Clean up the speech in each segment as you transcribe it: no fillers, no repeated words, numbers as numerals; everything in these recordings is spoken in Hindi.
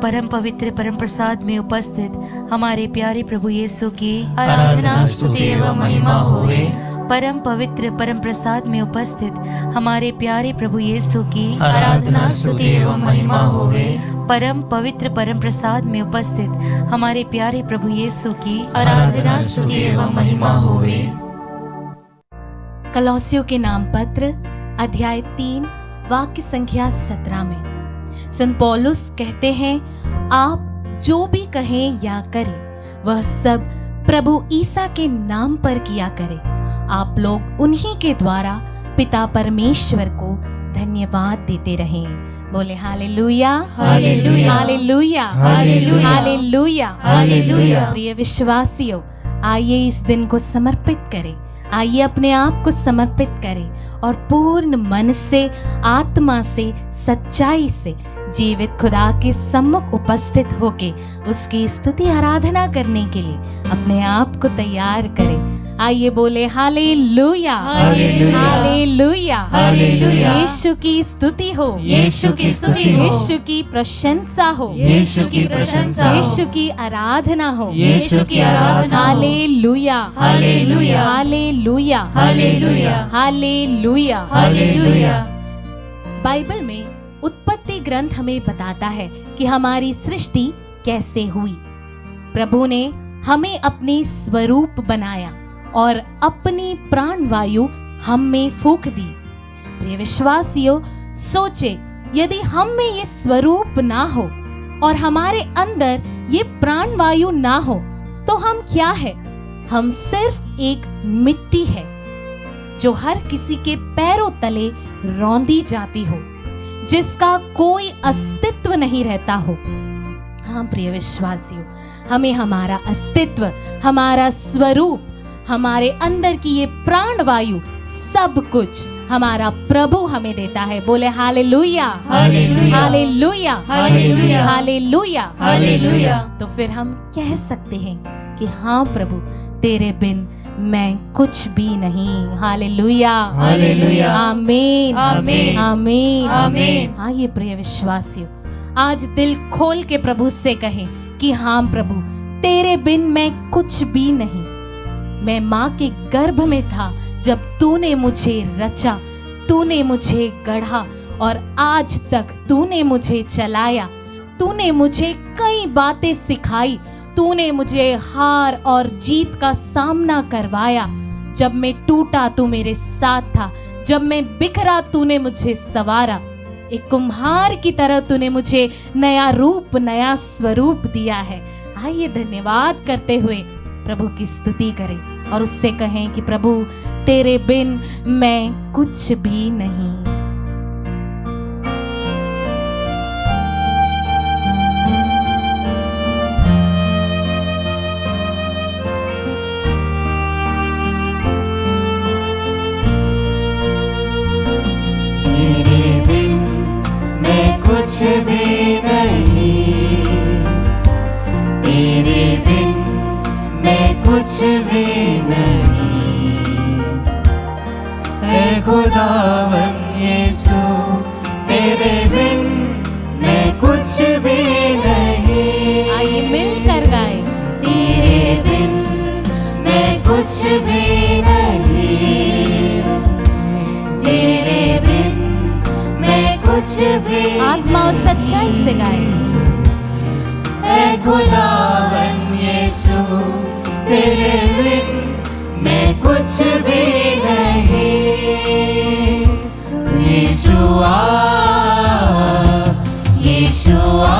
परम पवित्र परम प्रसाद में उपस्थित हमारे प्यारे प्रभु यीशु की आराधना स्तुति एवं महिमा होवे। परम पवित्र परम प्रसाद में उपस्थित हमारे प्यारे प्रभु यीशु की आराधना स्तुति एवं महिमा होवे। परम पवित्र परम प्रसाद में उपस्थित हमारे प्यारे प्रभु यीशु की आराधना स्तुति एवं महिमा होवे। कलौसियों के नाम पत्र अध्याय 3 वाक्य संख्या 17 में संत पौलुस कहते हैं, आप जो भी कहें या करें वह सब प्रभु ईसा के नाम पर किया करें। आप लोग उन्हीं के द्वारा पिता परमेश्वर को धन्यवाद देते रहें। बोले hallelujah, hallelujah, hallelujah, hallelujah, hallelujah, hallelujah. प्रिय विश्वासियों, आइए इस दिन को समर्पित करें। आइए अपने आप को समर्पित करें और पूर्ण मन से, आत्मा से, सच्चाई से जीवित खुदा के सम्मुख उपस्थित होके उसकी स्तुति आराधना करने के लिए अपने आप को तैयार करें। आइए बोले हालेलुया, हालेलुया, हालेलुया, हालेलुया। यीशु की स्तुति हो, यीशु की स्तुति हो, यीशु की प्रशंसा हो, यीशु की प्रशंसा हो, यीशु की आराधना हो, यीशु की आराधना हो। Hallelujah, hallelujah, hallelujah, hallelujah, hallelujah, hallelujah. Bible में उत्पत्ति ग्रंथ हमें बताता है कि हमारी सृष्टि कैसे हुई। प्रभु ने हमें अपने स्वरूप बनाया और अपनी प्राण वायु हम में फूंक दी। प्रिय विश्वासियों, सोचे यदि हम में ये स्वरूप ना हो और हमारे अंदर ये प्राण वायु ना हो तो हम क्या है? हम सिर्फ एक मिट्टी है जो हर किसी के पैरों तले रौंदी जाती हो, जिसका कोई अस्तित्व नहीं रहता हो। हाँ प्रिय विश्वासियों, हमें हमारा अस्तित्व, हमारा स्वरूप, हमारे अंदर की ये प्राण वायु, सब कुछ हमारा प्रभु हमें देता है। बोले hallelujah, hallelujah, hallelujah, hallelujah, hallelujah, hallelujah. तो फिर हम कह सकते हैं कि हाँ प्रभु, तेरे बिन मैं कुछ भी नहीं। हालेलुया, हालेलुया, आमीन, आमीन, आमीन, आमीन। हाँ ये प्रिय विश्वासियों, आज दिल खोल के प्रभु से कहें कि हाँ प्रभु, तेरे बिन मैं कुछ भी नहीं। मैं माँ के गर्भ में था जब तूने मुझे रचा, तूने मुझे गढ़ा और आज तक तूने मुझे चलाया। तूने मुझे कई बातें सिखाई, तूने मुझे हार और जीत का सामना करवाया। जब मैं टूटा तू मेरे साथ था, जब मैं बिखरा तूने मुझे संवारा। एक कुम्हार की तरह तूने मुझे नया रूप, नया स्वरूप दिया है। आइए धन्यवाद करते हुए प्रभु की स्तुति करें और उससे कहें कि प्रभु, तेरे बिन मैं कुछ भी नहीं। तेरे बिन मैं कुछ भी नहीं, तेरे बिन मैं कुछ भी नहीं। ऐ खुदावन यीशु, तेरे बिन मैं कुछ भी नहीं। आइए मिलकर गाएं। तेरे बिन मैं कुछ भी नहीं, तेरे बिन मैं कुछ भी। आत्मा और सच्चाई से गाएं। ऐ खुदावन यीशु, तेरे बिन मैं कुछ भी नहीं। यीशुआ, यीशुआ,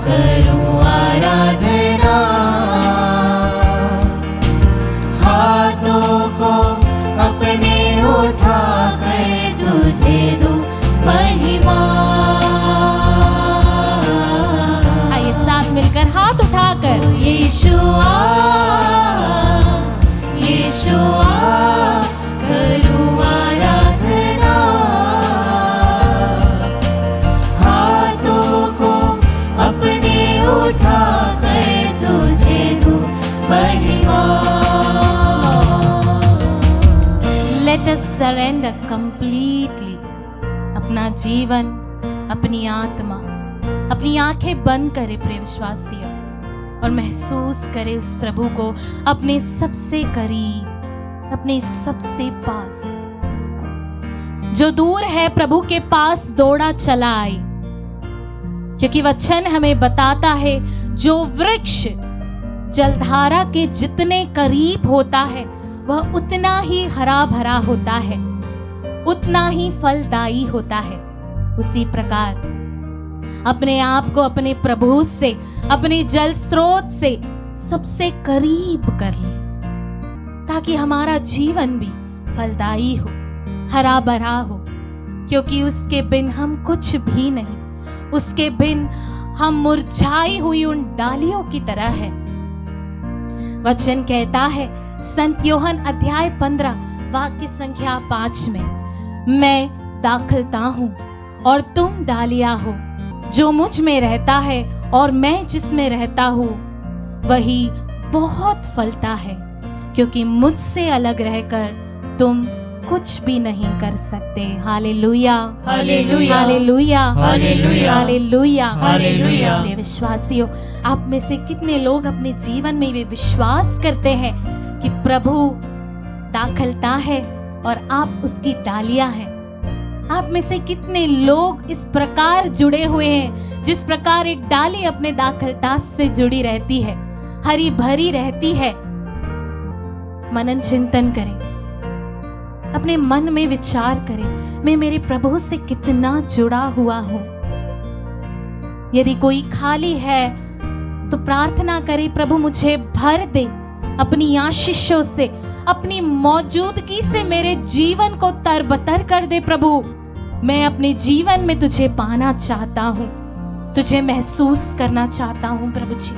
करूं आराधना। हाथों को अपने उठा कर तुझे दूं महिमा। आइए साथ मिलकर हाथ उठाकर यीशुआ, यीशुआ, करूं आराधना। हाथों को अपने उठा कर तुझे दूं महिमा। लेट अस सरेंडर कंप्लीटली अपना जीवन, अपनी आत्मा, अपनी आंखें बंद करे प्रिय विश्वासियों, और महसूस करे उस प्रभु को अपने सबसे करीब, अपने सबसे पास। जो दूर है प्रभु के पास दौड़ा चला आए, क्योंकि वचन हमें बताता है जो वृक्ष जलधारा के जितने करीब होता है वह उतना ही हरा भरा होता है, उतना ही फलदायी होता है। उसी प्रकार अपने आप को अपने प्रभु से, अपने जल स्रोत से सबसे करीब कर ले, ताकि हमारा जीवन भी फलदायी हो, हरा भरा हो, क्योंकि उसके बिन हम कुछ भी नहीं, उसके बिन हम मुरझाई हुई उन डालियों की तरह है। वचन कहता है संत योहन अध्याय 15 वाक्य संख्या 5 में, मैं दाखलता हूं और तुम डालियां हो, जो मुझ में रहता है और मैं जिसमें रहता हूं वही बहुत फलता है, क्योंकि मुझसे अलग रहकर तुम कुछ भी नहीं कर सकते। Hallelujah, hallelujah, hallelujah, hallelujah, hallelujah, hallelujah. प्रिय विश्वासियों, आप में से कितने लोग अपने जीवन में वे विश्वास करते हैं कि प्रभु दाखलता है और आप उसकी डालियां हैं? आप में से कितने लोग इस प्रकार जुड़े हुए हैं जिस प्रकार एक डाली अपने दाखलता से जुड़ी रहती है, हरी भरी रहती है? मनन चिंतन करें, अपने मन में विचार करें, मैं मेरे प्रभु से कितना जुड़ा हुआ हूं। यदि कोई खाली है तो प्रार्थना करे, प्रभु मुझे भर दे अपनी आशीषों से, अपनी मौजूदगी से मेरे जीवन को तरबतर कर दे। प्रभु मैं अपने जीवन में तुझे पाना चाहता हूं, तुझे महसूस करना चाहता हूं प्रभु जी,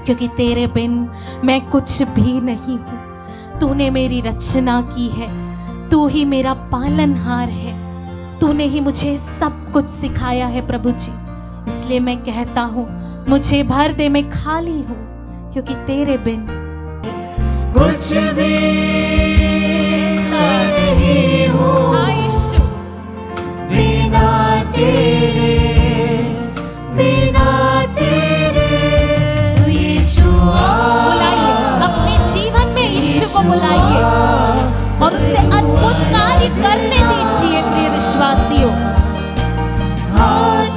क्योंकि तेरे बिन मैं कुछ भी नहीं हूं। तूने मेरी रचना की है, तू ही मेरा पालनहार है, तूने ही मुझे सब कुछ सिखाया है प्रभु जी। इसलिए मैं कहता हूँ मुझे भर दे, मैं खाली हूँ, क्योंकि तेरे बिन कुछ भी नहीं हूँ। हाँ यीशु, बिना तेरे, बिना तेरे तू यीशु बुलाइए अपने जीवन में, यीशु को बुलाइए और उससे अद्भुत कार्य करने दीजिए। प्रिय विश्वासियों,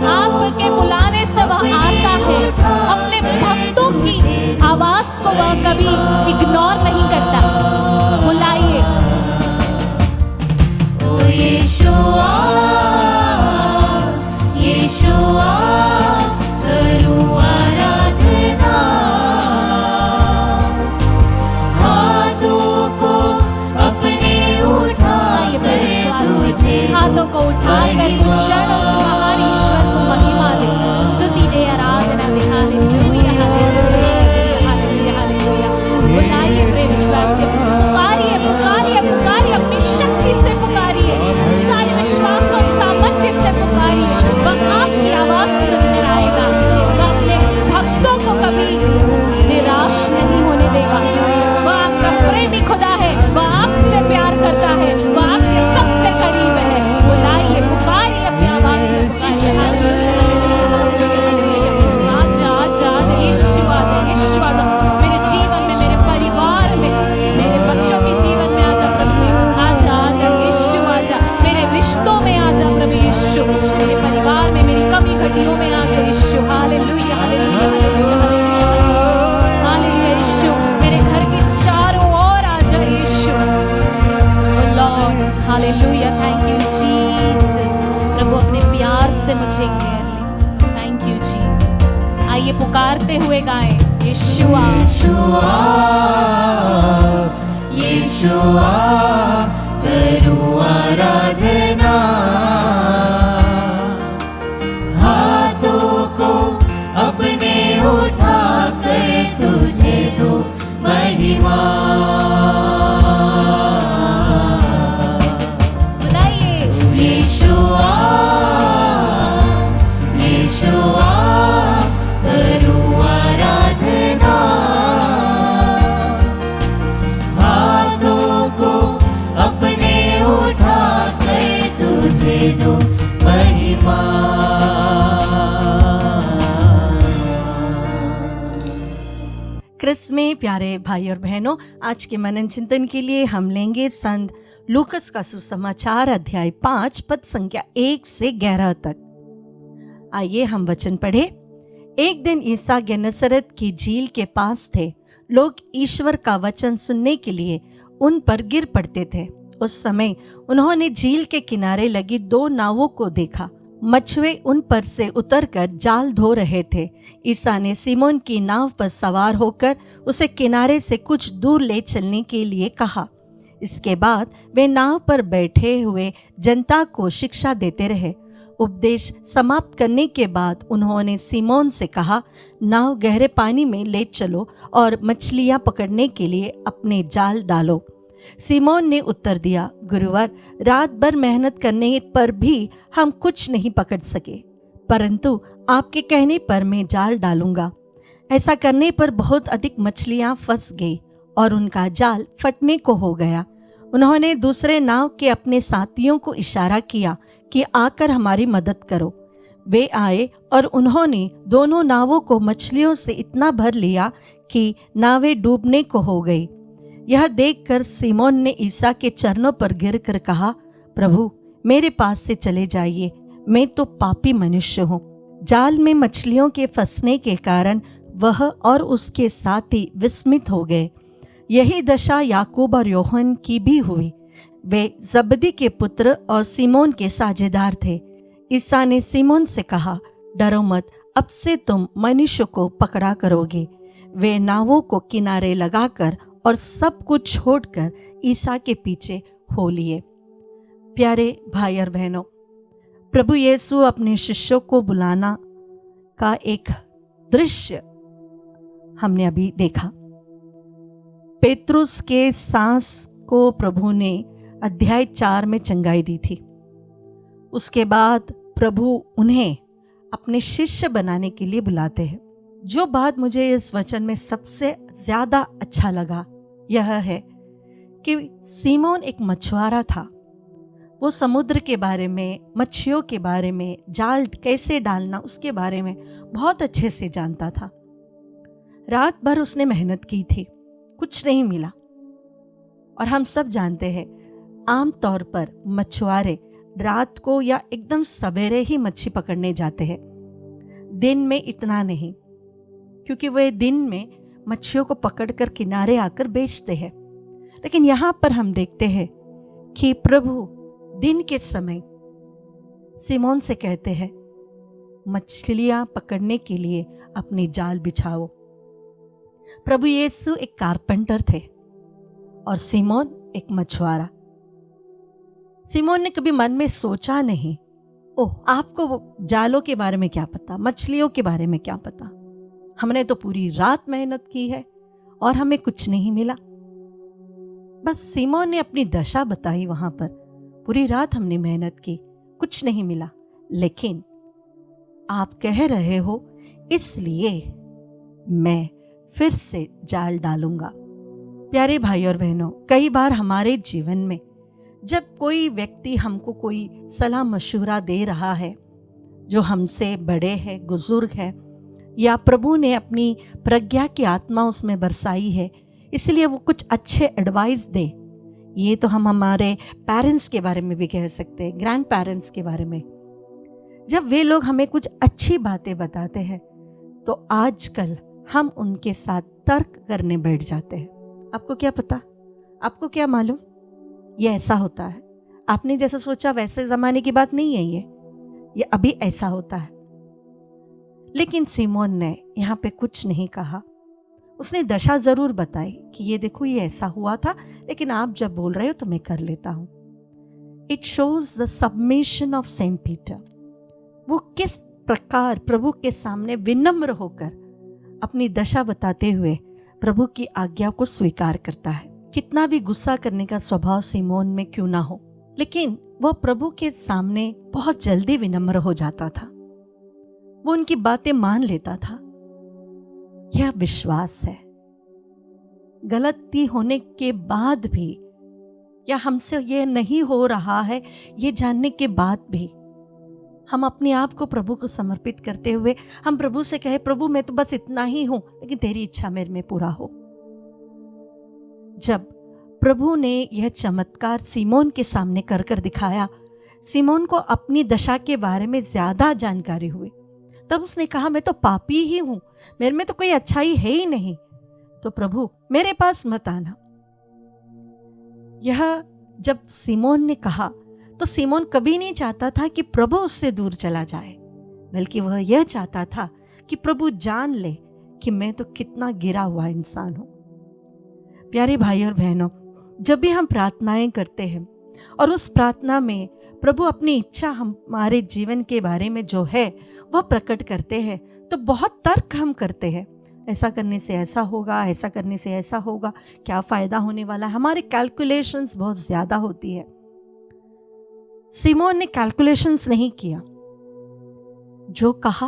आपके बुलाने से वह आता है, अपने भक्तों की आवाज को वह कभी इग्नोर नहीं करता। बुलाइए ओ यीशुआ, यीशुआ करूं आराधना, हाथों को अपने उठा कर तुझे, हाथों को उठाकर कुछ क्षण उस महान ईश्वर को महिमा दे, स्तुति दे, आराधना दे। Hallelujah, hallelujah, hallelujah, hallelujah. बुलाइए प्रिय विश्वासियों, पुकारिए, पुकारिए, पुकारिए, अपनी शक्ति से पुकारिए, सारे विश्वास और सामर्थ्य से पुकारिए। वह आपकी आवाज सुनने आएगा, वह अपने भक्तों को कभी निराश नहीं होने देगा। वह आपका प्रेमी खुदा है, वह आपसे प्यार करता है, वह आपके सबसे करीब है। बुलाइए, पुकारिए, अपनी आवाज में पुकारिए। Hallelujah, hallelujah. आजा, आजा, आजा यीशु, आजा यीशु, आजा मेरे जीवन में, मेरे परिवार में, मेरे बच्चों के जीवन में आजा प्रभु जी। आजा, आजा यीशु, आजा मेरे रिश्तों में आजा प्रभु यीशु, मेरे परिवार में, मेरी कमी घटियों में आजा Yeshu. Hallelujah, hallelujah, hallelujah, hallelujah Yeshu, मेरे घर के चारों ओर आजा Yeshu. O lord, hallelujah, thank you Jesus. प्रभु अपने प्यार से मुझे घेर ले, थैंक यू जीसस। आइए पुकारते हुए गाएं, यीशुआ, यीशुआ, यीशुआ करूं आराधना, हाथों को अपने उठा कर तुझे दो महिमा। बुलाइए यीशुआ, यीशुआ करूं आराधना, हाथों को अपने उठा कर तुझे दो महिमा। क्रिस्त में प्यारे भाई और बहनों, आज के मनन चिंतन के लिए हम लेंगे संत लूकस का सुसमाचार अध्याय 5 पद संख्या 1 से 11 तक। आइए हम वचन पढ़े। एक दिन ईसा गेनेसरेत की झील के पास थे। लोग ईश्वर का वचन सुनने के लिए उन पर गिर पड़ते थे। उस समय उन्होंने झील के किनारे लगी 2 नावों को देखा। मछुए उन पर से उतरकर जाल धो रहे थे। ईसा ने सिमोन की नाव पर सवार होकर उसे किनारे से कुछ दूर ले चलने के लिए कहा। इसके बाद वे नाव पर बैठे हुए जनता को शिक्षा देते रहे। उपदेश समाप्त करने के बाद उन्होंने सिमोन से कहा, नाव गहरे पानी में ले चलो और मछलियां पकड़ने के लिए अपने जाल डालो। सिमोन ने उत्तर दिया, गुरुवर, रात भर मेहनत करने पर भी हम कुछ नहीं पकड़ सके, परंतु आपके कहने पर मैं जाल डालूंगा। ऐसा करने पर बहुत अधिक मछलियां फंस गई और उनका जाल फटने को हो गया। उन्होंने दूसरे नाव के अपने साथियों को इशारा किया कि आकर हमारी मदद करो। वे आए और उन्होंने दोनों नावों को मछलियों से इतना भर लिया कि नावें डूबने को हो गई। यह देखकर सिमोन ने ईसा के चरणों पर गिरकर कहा, प्रभु, मेरे पास से चले जाइए, मैं तो पापी मनुष्य हूँ। जाल में मछलियों के फंसने के कारण वह और उसके साथी विस्मित हो गए। यही दशा याकूब और यूहन्ना की भी हुई। वे जबदी के पुत्र और सिमोन के साझेदार थे। ईसा ने सिमोन से कहा, डरो मत, अब से तुम मनुष्य को पकड़ा करोगे। वे नावों को किनारे लगाकर और सब कुछ छोड़कर ईसा के पीछे हो लिए। प्यारे भाई और बहनों, प्रभु यीशु अपने शिष्यों को बुलाना का एक दृश्य हमने अभी देखा। पेतरुस के सांस को प्रभु ने अध्याय 4 में चंगाई दी थी। उसके बाद प्रभु उन्हें अपने शिष्य बनाने के लिए बुलाते हैं। जो बात मुझे इस वचन में सबसे ज्यादा अच्छा लगा यह है कि सिमोन एक मछुआरा था। वो समुद्र के बारे में, मच्छियों के बारे में, जाल कैसे डालना उसके बारे में बहुत अच्छे से जानता था। रात भर उसने मेहनत की थी, कुछ नहीं मिला। और हम सब जानते हैं, आमतौर पर मछुआरे रात को या एकदम सवेरे ही मच्छी पकड़ने जाते हैं, दिन में इतना नहीं, क्योंकि वे दिन में मच्छियों को पकड़कर किनारे आकर बेचते हैं। लेकिन यहाँ पर हम देखते हैं कि प्रभु दिन के समय सिमोन से कहते हैं, मछलियां पकड़ने के लिए अपनी जाल बिछाओ। प्रभु यीशु एक कारपेंटर थे और सिमोन एक मछुआरा। सिमोन ने कभी मन में सोचा नहीं, ओह, आपको जालों के बारे में क्या पता, मछलियों के बारे में क्या पता, हमने तो पूरी रात मेहनत की है और हमें कुछ नहीं मिला। बस सिमोन ने अपनी दशा बताई। वहां पर पूरी रात हमने मेहनत की, कुछ नहीं मिला, लेकिन आप कह रहे हो इसलिए मैं फिर से जाल डालूंगा। प्यारे भाई और बहनों, कई बार हमारे जीवन में जब कोई व्यक्ति हमको कोई सलाह मशवरा दे रहा है, जो हमसे बड़े हैं, बुजुर्ग है, या प्रभु ने अपनी प्रज्ञा की आत्मा उसमें बरसाई है, इसलिए वो कुछ अच्छे एडवाइस दे। ये तो हम हमारे पेरेंट्स के बारे में भी कह सकते हैं, ग्रैंड पेरेंट्स के बारे में। जब वे लोग हमें कुछ अच्छी बातें बताते हैं तो आजकल हम उनके साथ तर्क करने बैठ जाते हैं। आपको क्या पता, आपको क्या मालूम, ये ऐसा होता है, आपने जैसा सोचा वैसे जमाने की बात नहीं है, ये अभी ऐसा होता है। लेकिन सिमोन ने यहाँ पे कुछ नहीं कहा। उसने दशा जरूर बताई कि ये देखो, ये ऐसा हुआ था, लेकिन आप जब बोल रहे हो तो मैं कर लेता हूं। It shows the submission of saint Peter. वो किस प्रकार प्रभु के सामने विनम्र होकर अपनी दशा बताते हुए प्रभु की आज्ञा को स्वीकार करता है। कितना भी गुस्सा करने का स्वभाव सिमोन में क्यों ना हो, लेकिन वह प्रभु के सामने बहुत जल्दी विनम्र हो जाता था। वो उनकी बातें मान लेता था। यह विश्वास है। गलती होने के बाद भी, या हमसे यह नहीं हो रहा है ये जानने के बाद भी, हम अपने आप को प्रभु को समर्पित करते हुए हम प्रभु से कहे, प्रभु मैं तो बस इतना ही हूं, लेकिन तेरी इच्छा मेरे में पूरा हो। जब प्रभु ने यह चमत्कार सीमोन के सामने कर कर दिखाया, सीमोन को अपनी दशा के बारे में ज्यादा जानकारी हुई। तब उसने कहा, मैं तो पापी ही हूं, मेरे में तो कोई अच्छाई है ही नहीं, तो प्रभु मेरे पास मत आना। यह जब सीमोन ने कहा तो सीमोन कभी नहीं चाहता था कि प्रभु उससे दूर चला जाए, बल्कि वह यह चाहता था कि प्रभु जान ले कि मैं तो कितना गिरा हुआ इंसान हूं। प्यारे भाई और बहनों, जब भी हम प्रार्थनाएं करते हैं और उस प्रार्थना में प्रभु अपनी इच्छा हमारे जीवन के बारे में जो है वह प्रकट करते हैं, तो बहुत तर्क हम करते हैं, ऐसा करने से ऐसा होगा, ऐसा करने से ऐसा होगा, क्या फायदा होने वाला है। हमारे कैलकुलेशंस बहुत ज्यादा होती है। सीमोन ने कैलकुलेशंस नहीं किया, जो कहा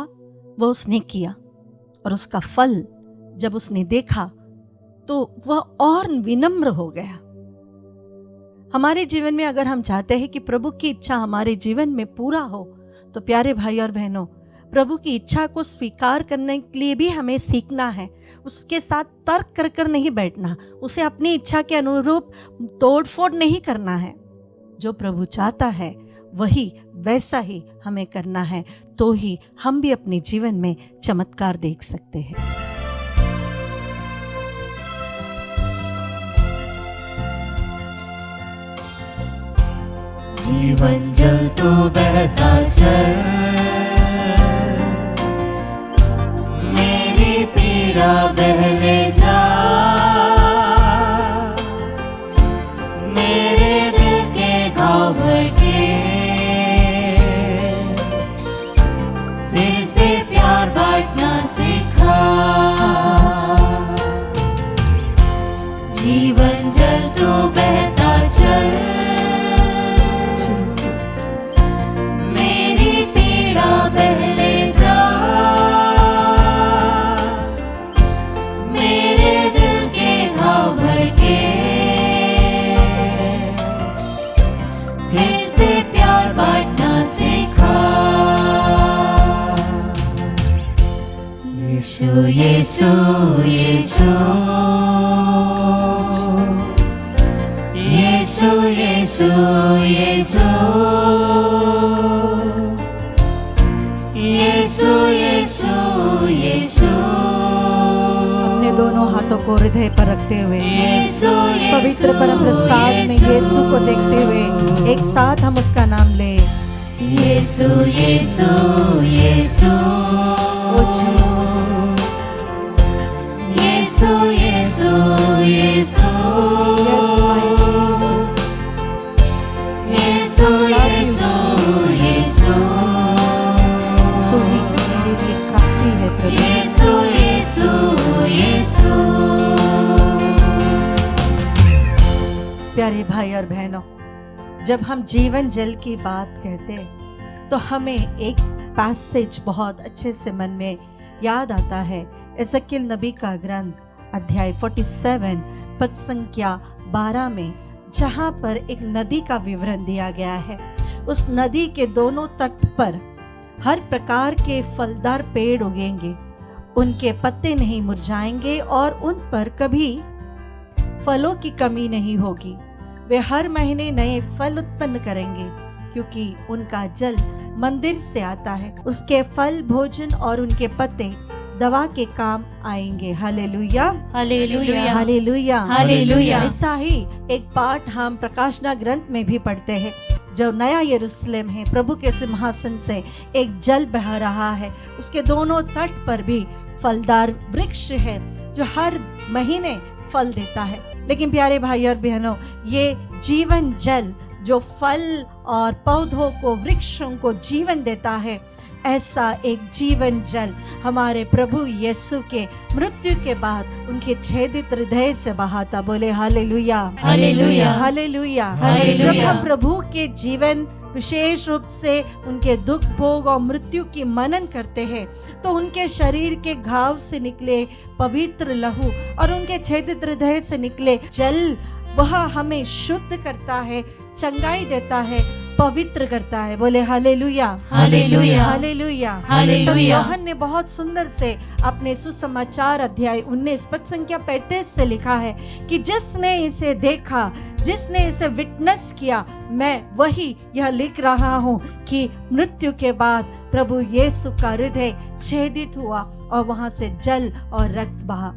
वह उसने किया, और उसका फल जब उसने देखा तो वह और विनम्र हो गया। हमारे जीवन में अगर हम चाहते हैं कि प्रभु की इच्छा हमारे जीवन में पूरा हो, तो प्यारे भाई और बहनों, प्रभु की इच्छा को स्वीकार करने के लिए भी हमें सीखना है। उसके साथ तर्क कर कर नहीं बैठना, उसे अपनी इच्छा के अनुरूप तोड़फोड़ नहीं करना है। जो प्रभु चाहता है वही वैसा ही हमें करना है, तो ही हम भी अपने जीवन में चमत्कार देख सकते हैं। जीवन जल तो बहता चल, मेरी पीड़ा बहले जा, मेरे दिल के घाव भर के फिर से प्यार बांटना सिखा। जीवन जल तो बहता चल, मेरी पीड़ा बहले जा, मेरे दिल के घाव भर के फिर से प्यार बांटना सिखा। यीशु यीशु यीशु यीशु यीशु यीशु यीशु यीशु यीशु। अपने दोनों हाथों को हृदय पर रखते हुए यीशु पवित्र परम प्रसाद में यीशु को देखते हुए एक साथ हम उसका नाम ले। यीशु यीशु यीशु यीशु यीशु यीशु यीशु यीशु यीशु। तू ही मेरे लिए काफी है प्रभु। यीशु यीशु यीशु। प्यारे भाई और बहनों, जब हम जीवन जल की बात कहते हैं तो हमें एक पैसेज बहुत अच्छे से मन में याद आता है। एजेकियल नबी का ग्रंथ अध्याय 47 पद संख्या 12 में, जहाँ पर एक नदी का विवरण दिया गया है। उस नदी के दोनों तट पर हर प्रकार के फलदार पेड़ उगेंगे, उनके पत्ते नहीं मुरझाएंगे और उन पर कभी फलों की कमी नहीं होगी। वे हर महीने नए फल उत्पन्न करेंगे, क्योंकि उनका जल मंदिर से आता है। उसके फल भोजन और उनके पत्ते दवा के काम आएंगे। Hallelujah hallelujah hallelujah hallelujah. ऐसा ही एक पाठ हम प्रकाशना ग्रंथ में भी पढ़ते हैं। जो नया यरूशलेम है, प्रभु के सिंहासन से एक जल बह रहा है, उसके दोनों तट पर भी फलदार वृक्ष है जो हर महीने फल देता है। लेकिन प्यारे भाई और बहनों, ये जीवन जल जो फल और पौधों को, वृक्षों को जीवन देता है, ऐसा एक जीवन जल हमारे प्रभु यीशु के मृत्यु के बाद उनके छेदित हृदय से बहा था। बोले हालेलुया हालेलुया हालेलुया। हालेलुया। जब हम प्रभु के जीवन, विशेष रूप से उनके दुख भोग और मृत्यु की मनन करते हैं, तो उनके शरीर के घाव से निकले पवित्र लहू और उनके छेदित हृदय से निकले जल, वह हमें शुद्ध करता है, चंगाई देता है, पवित्र करता है। बोले हालेलुया, हालेलुया, हालेलुया। हालेलुया। संत यूहन्ना ने बहुत सुंदर से अपने सुसमाचार अध्याय 19 पद संख्या 35 से लिखा है कि जिसने इसे देखा, जिसने इसे विटनेस किया, मैं वही यह लिख रहा हूँ कि मृत्यु के बाद प्रभु यीशु का हृदय छेदित हुआ और वहां से जल और रक्त बहा।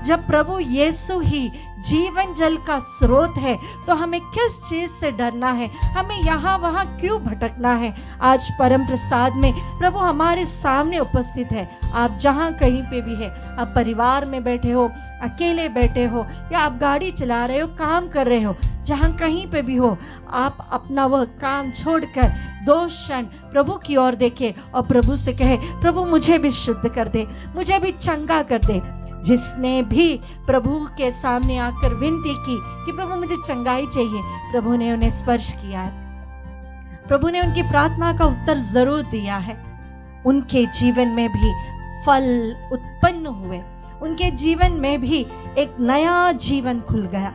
जब प्रभु यीशु ही जीवन जल का स्रोत है तो हमें किस चीज से डरना है, हमें यहाँ वहाँ क्यों भटकना है। आज परम प्रसाद में प्रभु हमारे सामने उपस्थित है। आप जहाँ कहीं पे भी है, आप परिवार में बैठे हो, अकेले बैठे हो, या आप गाड़ी चला रहे हो, काम कर रहे हो, जहाँ कहीं पे भी हो, आप अपना वह काम छोड़कर 2 क्षण प्रभु की ओर देखे और प्रभु से कहे, प्रभु मुझे भी शुद्ध कर दे, मुझे भी चंगा कर दे। जिसने भी प्रभु के सामने आकर विनती की कि प्रभु मुझे चंगाई चाहिए, प्रभु ने उन्हें स्पर्श किया है। प्रभु ने उनकी प्रार्थना का उत्तर जरूर दिया है। उनके जीवन में भी फल उत्पन्न हुए, उनके जीवन में भी एक नया जीवन खुल गया।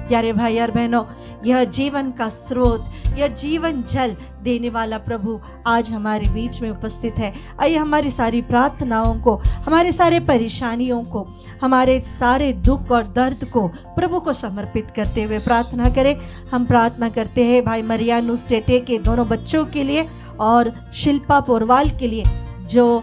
प्यारे भाई और बहनों, यह जीवन का स्रोत, यह जीवन जल देने वाला प्रभु आज हमारे बीच में उपस्थित है। आइए हमारी सारी प्रार्थनाओं को, हमारे सारे परेशानियों को, हमारे सारे दुख और दर्द को प्रभु को समर्पित करते हुए प्रार्थना करें। हम प्रार्थना करते हैं भाई मरियानुस टेटे के दोनों बच्चों के लिए और शिल्पा पोरवाल के लिए जो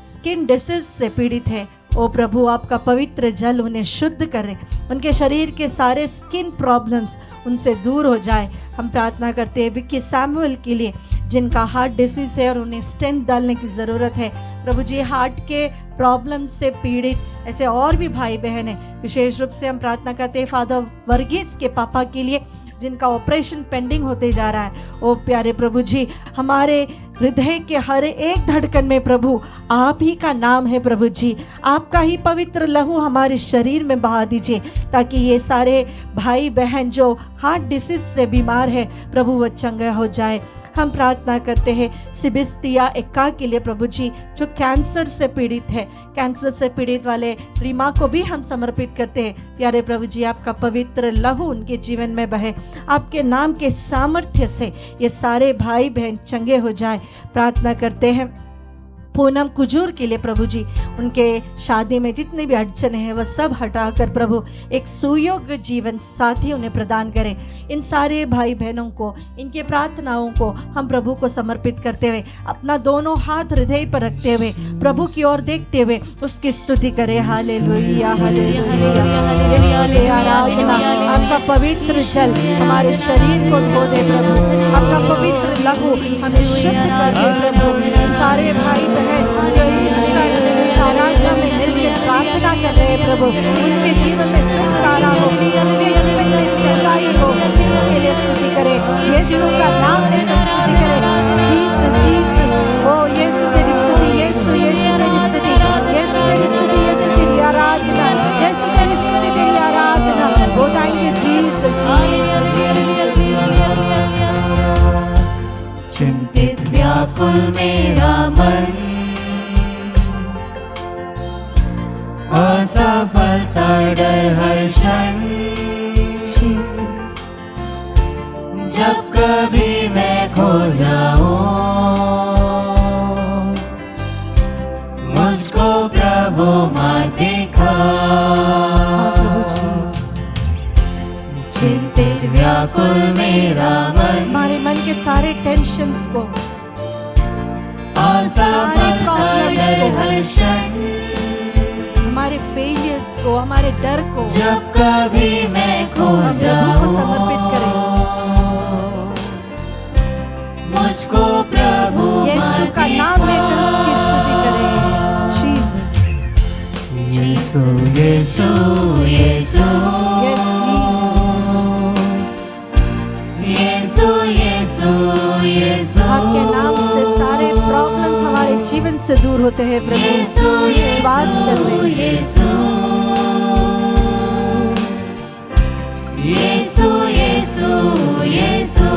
स्किन डिसीज से पीड़ित है। ओ प्रभु, आपका पवित्र जल उन्हें शुद्ध करे, उनके शरीर के सारे स्किन प्रॉब्लम्स उनसे दूर हो जाए। हम प्रार्थना करते हैं विक्की सैमुअल के लिए जिनका हार्ट डिसीज है और उन्हें स्टेंट डालने की ज़रूरत है। प्रभु जी, हार्ट के प्रॉब्लम से पीड़ित ऐसे और भी भाई बहन हैं। विशेष रूप से हम प्रार्थना करते हैं फादर वर्गीस के पापा के लिए जिनका ऑपरेशन पेंडिंग होते जा रहा है। ओ प्यारे प्रभु जी, हमारे हृदय के हर एक धड़कन में प्रभु आप ही का नाम है। प्रभु जी, आपका ही पवित्र लहू हमारे शरीर में बहा दीजिए ताकि ये सारे भाई बहन जो हार्ट डिसीज से बीमार है प्रभु वो चंगा हो जाए। हम प्रार्थना करते हैं सिबिस्तिया एक्का के लिए प्रभु जी जो कैंसर से पीड़ित है। कैंसर से पीड़ित वाले रीमा को भी हम समर्पित करते हैं। प्यारे प्रभु जी, आपका पवित्र लहू उनके जीवन में बहे, आपके नाम के सामर्थ्य से ये सारे भाई बहन चंगे हो जाए। प्रार्थना करते हैं पूनम कुजूर के लिए प्रभु जी, उनके शादी में जितनी भी अड़चने हैं वह सब हटाकर प्रभु एक सुयोग्य जीवन साथी उन्हें प्रदान करें। इन सारे भाई बहनों को, इनके प्रार्थनाओं को हम प्रभु को समर्पित करते हुए अपना दोनों हाथ हृदय पर रखते हुए प्रभु की ओर देखते हुए उसकी स्तुति करें। हालेलुया, हालेलुया, आराधना। आपका पवित्र जल हमारे शरीर को धो दे प्रभु, आपका पवित्र लहू हमें शुद्ध कर दे प्रभु। सारे भाई बहन जो ईश्वर आराधना में मिलकर प्रार्थना कर रहे हैं प्रभु, उनके जीवन में छुटकारा हो, उनके जीवन में चंगाई हो, इसके लिए स्तुति करें। यीशु का नाम लेकर स्तुति करें। जीसस, जीसस, ओ यीशु तेरी स्तुति, यीशु, यीशु तेरी स्तुति, यीशु तेरी स्तुति, यीशु तेरी आराधना, यीशु तेरी स्तुति, तेरी आराधना। ओ थैंक यू जीसस, चिंतित व्याकुल मेरा मन, असफलता डर हर क्षण, जब कभी मैं खो जाऊं मुझको प्रभु मार दिखा। चिंतित व्याकुल मेरा मन, हमारे मन के सारे टेंशन्स को, असफलता डर हर क्षण, हमारे फेलियर्स को, हमारे डर को जब कभी मैं खो जाऊं समर्पित करें। मुझको प्रभु यीशु का नाम लेकर उसकी स्तुति करें। जीसस, यीशु, यीशु, यीशु, यस यीशु, यीशु, यीशु। आपके नाम से सारे प्रॉब्लम्स हमारे जीवन से दूर होते हैं प्रभु। विश्वास करते हैं। यीशु, यीशु, यीशु, यीशु।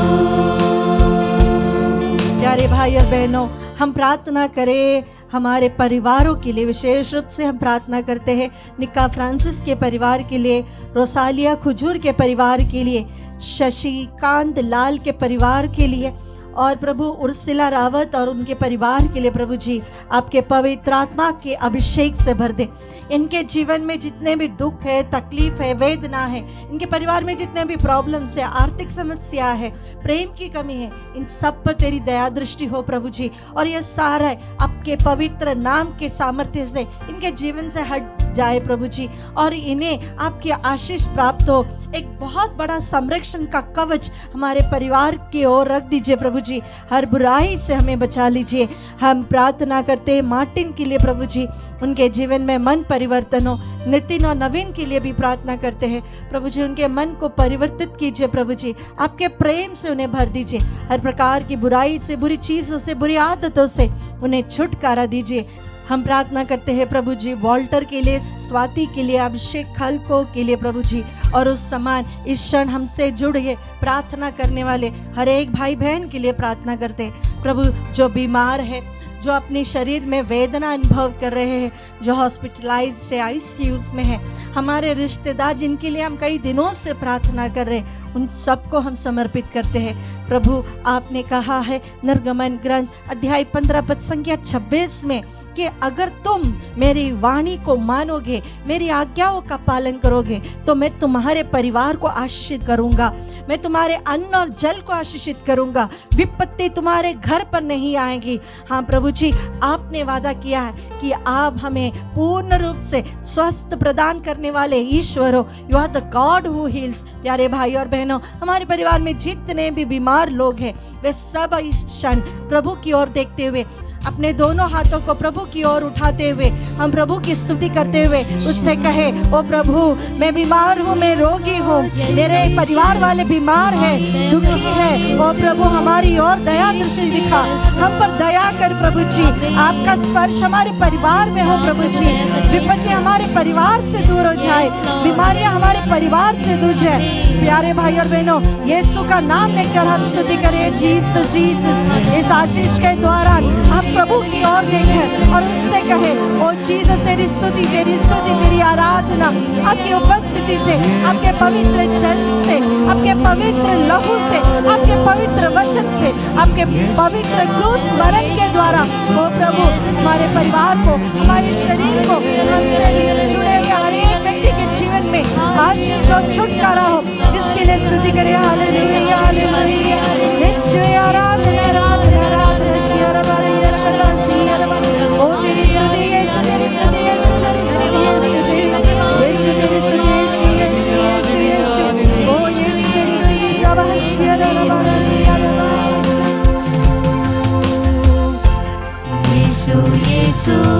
प्यारे भाई और बहनों, हम प्रार्थना करें हमारे परिवारों के लिए। विशेष रूप से हम प्रार्थना करते हैं निक्का फ्रांसिस के परिवार के लिए, रोसालिया खुजूर के परिवार के लिए, शशिकांत लाल के परिवार के लिए, और प्रभु उर्सिला रावत और उनके परिवार के लिए प्रभु जी आपके पवित्र आत्मा के अभिषेक से भर दे। इनके जीवन में जितने भी दुख है, तकलीफ है, वेदना है, इनके परिवार में जितने भी प्रॉब्लम्स है, आर्थिक समस्या है, प्रेम की कमी है, इन सब पर तेरी दया दृष्टि हो प्रभु जी। और ये सारा आपके पवित्र नाम के सामर्थ्य से इनके जीवन से हट जाए प्रभु जी, और इन्हें आपकी आशीष प्राप्त हो। एक बहुत बड़ा संरक्षण का कवच हमारे परिवार की ओर रख दीजिए प्रभु जी, हर बुराई से हमें बचा लीजिए। हम प्रार्थना करते हैं मार्टिन के लिए प्रभु जी, उनके जीवन में मन परिवर्तन हो। नितिन और नवीन के लिए भी प्रार्थना करते हैं प्रभु जी, उनके मन को परिवर्तित कीजिए प्रभु जी, आपके प्रेम से उन्हें भर दीजिए। हर प्रकार की बुराई से, बुरी चीज़ों से, बुरी आदतों से उन्हें छुटकारा दीजिए। हम प्रार्थना करते हैं प्रभु जी वॉल्टर के लिए, स्वाति के लिए, अभिषेक खलको के लिए प्रभु जी, और उस समान इस क्षण हमसे जुड़े प्रार्थना करने वाले हर एक भाई बहन के लिए प्रार्थना करते हैं प्रभु, जो बीमार है, जो अपने शरीर में वेदना अनुभव कर रहे हैं, जो हॉस्पिटलाइज्ड है, आईसीयूज में है, हमारे रिश्तेदार जिनके लिए हम कई दिनों से प्रार्थना कर रहे हैं, उन सबको हम समर्पित करते हैं प्रभु। आपने कहा है निर्गमन ग्रंथ अध्याय 15 पद संख्या 26 में कि अगर तुम मेरी वाणी को मानोगे, मेरी आज्ञाओं का पालन करोगे, तो मैं तुम्हारे परिवार को आशीषित करूंगा, मैं तुम्हारे अन्न और जल को आशीषित करूंगा, विपत्ति तुम्हारे घर पर नहीं आएगी। हाँ प्रभु जी, आपने वादा किया है कि आप हमें पूर्ण रूप से स्वस्थ प्रदान करने वाले ईश्वर हो। You are the god who heals. प्यारे भाई और बहनों, हमारे परिवार में जितने भी बीमार लोग हैं, वे सब इस क्षण प्रभु की ओर देखते हुए, अपने दोनों हाथों को प्रभु की ओर उठाते हुए, हम प्रभु की स्तुति करते हुए उससे कहे, ओ प्रभु मैं बीमार हूँ, मैं रोगी हूँ, मेरे परिवार वाले बीमार है, दुखी है, ओ प्रभु हमारी ओर दया दृष्टि दिखा, हम पर दया कर प्रभु जी। आपका स्पर्श हमारे परिवार में हो प्रभु जी, विपत्ति हमारे परिवार से दूर हो जाए, बीमारियां हमारे परिवार से दूर जाए। प्यारे भाई और बहनों, यीशु का नाम लेकर हम स्तुति करें, जीसस जीसस। इस आशीष के दौरान हम प्रभु की ओर देखें और उससे कहे, ओ जीसस तेरी स्तुति, तेरी आराधना आपकी उपस्थिति से, आपके पवित्र जल से, आपके पवित्र लहू से, आपके पवित्र वचन से, आपके पवित्र क्रूस मरण के द्वारा, ओ प्रभु हमारे परिवार को, हमारे शरीर को, हमसे जुड़े हुए हर एक व्यक्ति के जीवन में आशीष और छुटकारा हो। इसके लिए स्तुति करें। Hallelujah hallelujah. यीशु आराधना आराधना आराधना ओ तेरी स्तुति यीशु, तेरी स्तुति यीशु, तेरी स्तुति यीशु, यीशु तेरी स्तुति यीशु, यीशु यीशु यीशु, ओ यीशु तेरी स्तुति सबहशिया यीशु यीशु